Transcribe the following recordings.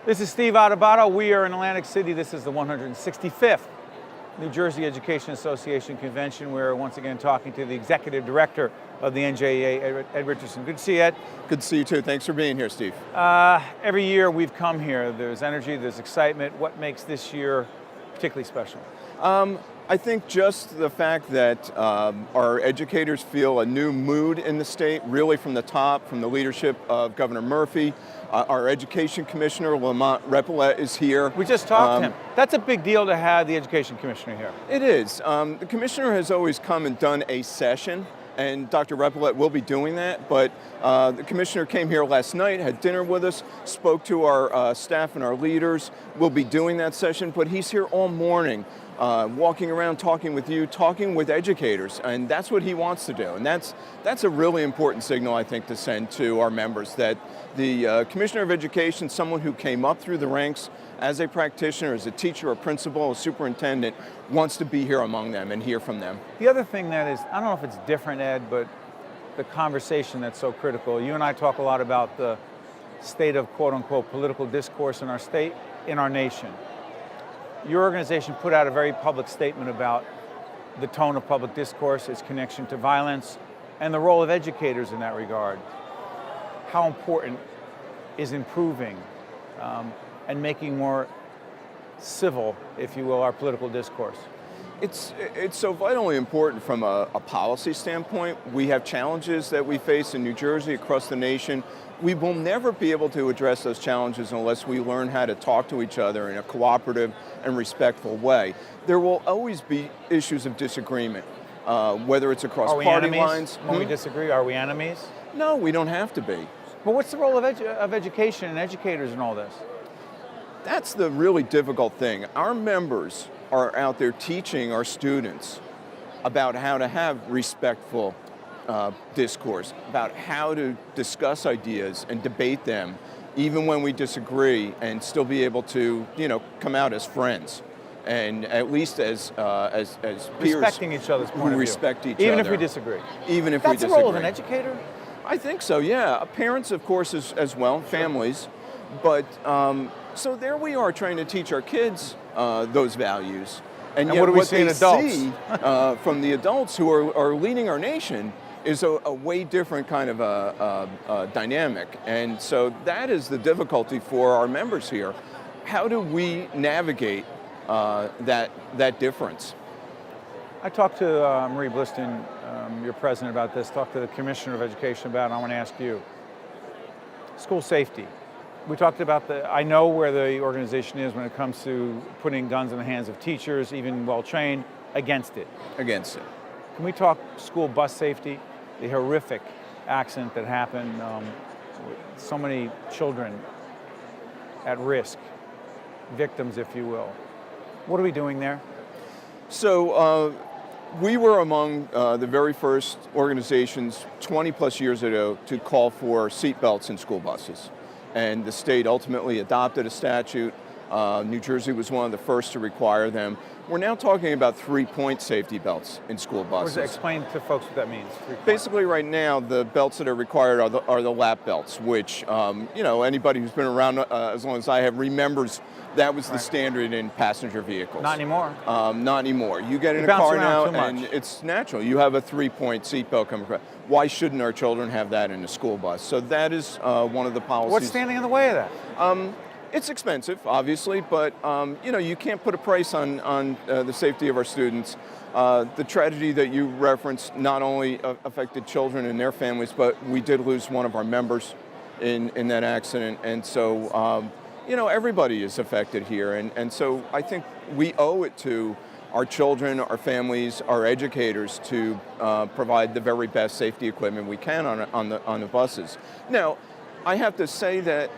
This is Steve Adubato. We are in Atlantic City. This is the 165th New Jersey Education Association Convention. We're once again talking to the Executive Director of the NJEA, Ed Richardson. Good to see you, Ed. Good to see you too. Thanks for being here, Steve. Every year we've come here, there's energy, there's excitement. What makes this year particularly special? I think just the fact that our educators feel a new mood in the state, really from the top, from the leadership of Governor Murphy. Our Education Commissioner, Lamont Repillette, is here. We just talked to him. That's a big deal to have the Education Commissioner here. It is. The Commissioner has always come and done a session, and Dr. Repillette will be doing that, but the Commissioner came here last night, had dinner with us, spoke to our staff and our leaders. We'll be doing that session, but he's here all morning, walking around, talking with you, talking with educators, and that's what he wants to do. And that's a really important signal, I think, to send to our members, that the Commissioner of Education, someone who came up through the ranks as a practitioner, as a teacher, a principal, a superintendent, wants to be here among them and hear from them. The other thing that is, I don't know if it's different, Ed, but the conversation that's so critical. You and I talk a lot about the state of quote-unquote political discourse in our state, in our nation. Your organization put out a very public statement about the tone of public discourse, its connection to violence, and the role of educators in that regard. How important is improving and making more civil, if you will, our political discourse? It's so vitally important from a policy standpoint. We have challenges that we face in New Jersey, across the nation. We will never be able to address those challenges unless we learn how to talk to each other in a cooperative and respectful way. There will always be issues of disagreement, whether it's across party lines. When we disagree, are we enemies? No, we don't have to be. But what's the role of education and educators in all this? That's the really difficult thing. Our members are out there teaching our students about how to have respectful discourse, about how to discuss ideas and debate them, even when we disagree, and still be able to, come out as friends, and at least as peers, respecting each other's point of view. Respect each other, even if we disagree. Even if we disagree. That's the role of an educator. I think so. Yeah, parents, of course, as well, families, but. So there we are trying to teach our kids those values. And yet what do we what see in they adults? see from the adults who are leading our nation is a way different kind of a dynamic. And so that is the difficulty for our members here. How do we navigate that difference? I talked to Marie Bliston, your president, about this, talked to the Commissioner of Education about it. I want to ask you. School safety. We talked about I know where the organization is when it comes to putting guns in the hands of teachers, even well-trained, against it. Against it. Can we talk school bus safety? The horrific accident that happened, with so many children at risk, victims, if you will. What are we doing there? So we were among the very first organizations 20 plus years ago to call for seatbelts in school buses. And the state ultimately adopted a statute. New Jersey was one of the first to require them. We're now talking about 3-point safety belts in school buses. Explain to folks what that means. Basically, right now, the belts that are required are the lap belts, which anybody who's been around as long as I have remembers that was the standard in passenger vehicles. Not anymore. Not anymore. You get in a car now, and it's natural. You have a 3-point seatbelt coming across. Why shouldn't our children have that in a school bus? So that is one of the policies. What's standing in the way of that? It's expensive, obviously, but you can't put a price on the safety of our students. The tragedy that you referenced not only affected children and their families, but we did lose one of our members in that accident, and so everybody is affected here, and so I think we owe it to our children, our families, our educators to provide the very best safety equipment we can on the buses. Now, I have to say that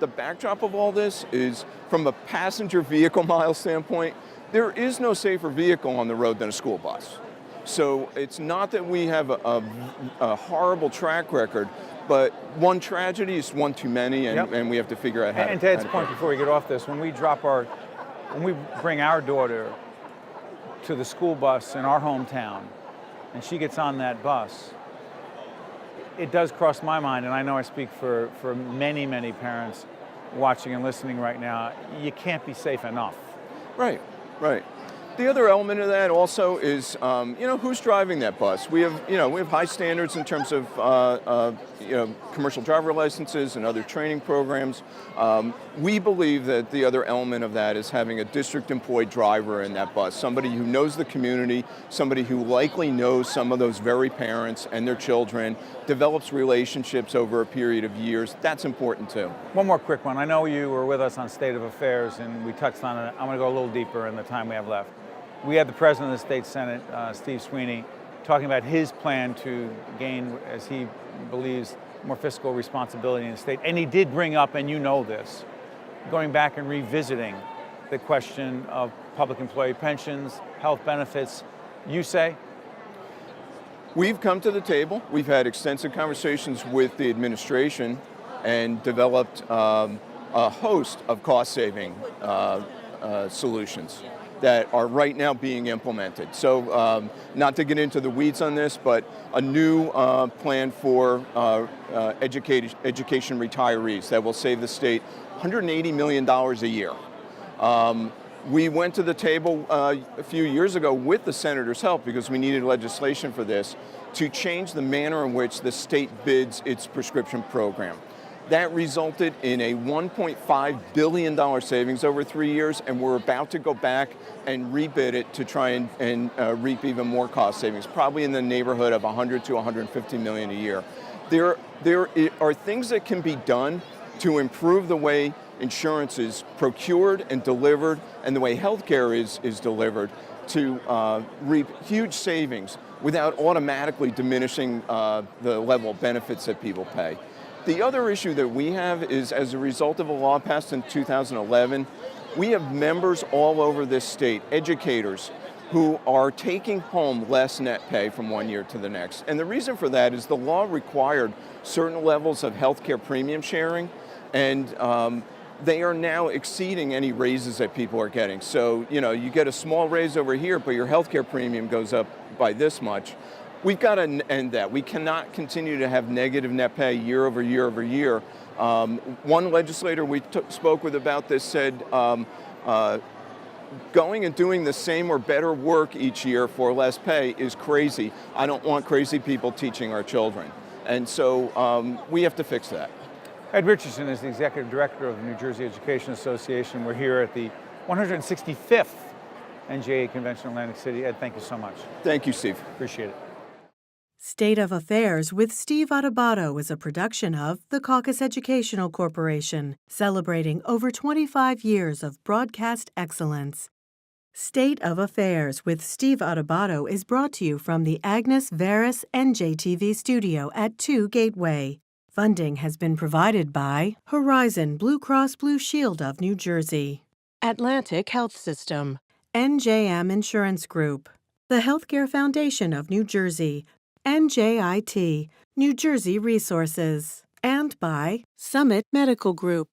the backdrop of all this is, from a passenger vehicle mile standpoint, there is no safer vehicle on the road than a school bus. So it's not that we have a horrible track record, but one tragedy is one too many, and we have to figure out how to. And to Ed's point, before we get off this, when we bring our daughter to the school bus in our hometown, and she gets on that bus, it does cross my mind, and I know I speak for many, many parents, watching and listening right now, you can't be safe enough. Right, right. The other element of that also is, who's driving that bus? We have high standards in terms of, commercial driver licenses and other training programs. We believe that the other element of that is having a district employed driver in that bus, somebody who knows the community, somebody who likely knows some of those very parents and their children, develops relationships over a period of years. That's important too. One more quick one. I know you were with us on State of Affairs and we touched on it. I'm going to go a little deeper in the time we have left. We had the President of the State Senate, Steve Sweeney, talking about his plan to gain, as he believes, more fiscal responsibility in the state. And he did bring up, and you know this, going back and revisiting the question of public employee pensions, health benefits. You say? We've come to the table. We've had extensive conversations with the administration and developed a host of cost-saving solutions that are right now being implemented. So not to get into the weeds on this, but a new plan for education retirees that will save the state $180 million a year. We went to the table a few years ago with the senator's help because we needed legislation for this to change the manner in which the state bids its prescription program. That resulted in a $1.5 billion savings over 3 years, and we're about to go back and rebid it to try and reap even more cost savings, probably in the neighborhood of 100 to 150 million a year. There are things that can be done to improve the way insurance is procured and delivered and the way healthcare is delivered to reap huge savings without automatically diminishing the level of benefits that people pay. The other issue that we have is, as a result of a law passed in 2011, we have members all over this state, educators, who are taking home less net pay from one year to the next. And the reason for that is the law required certain levels of healthcare premium sharing, and they are now exceeding any raises that people are getting. So, you get a small raise over here, but your healthcare premium goes up by this much. We've got to end that. We cannot continue to have negative net pay year over year over year. One legislator we spoke with about this said, going and doing the same or better work each year for less pay is crazy. I don't want crazy people teaching our children. And so we have to fix that. Ed Richardson is the Executive Director of the New Jersey Education Association. We're here at the 165th NJEA Convention in Atlantic City. Ed, thank you so much. Thank you, Steve. Appreciate it. State of Affairs with Steve Adubato is a production of the Caucus Educational Corporation, celebrating over 25 years of broadcast excellence. State of Affairs with Steve Adubato is brought to you from the Agnes Veris NJTV studio at 2 Gateway. Funding has been provided by Horizon Blue Cross Blue Shield of New Jersey, Atlantic Health System, NJM Insurance Group, the Healthcare Foundation of New Jersey, NJIT, New Jersey Resources, and by Summit Medical Group.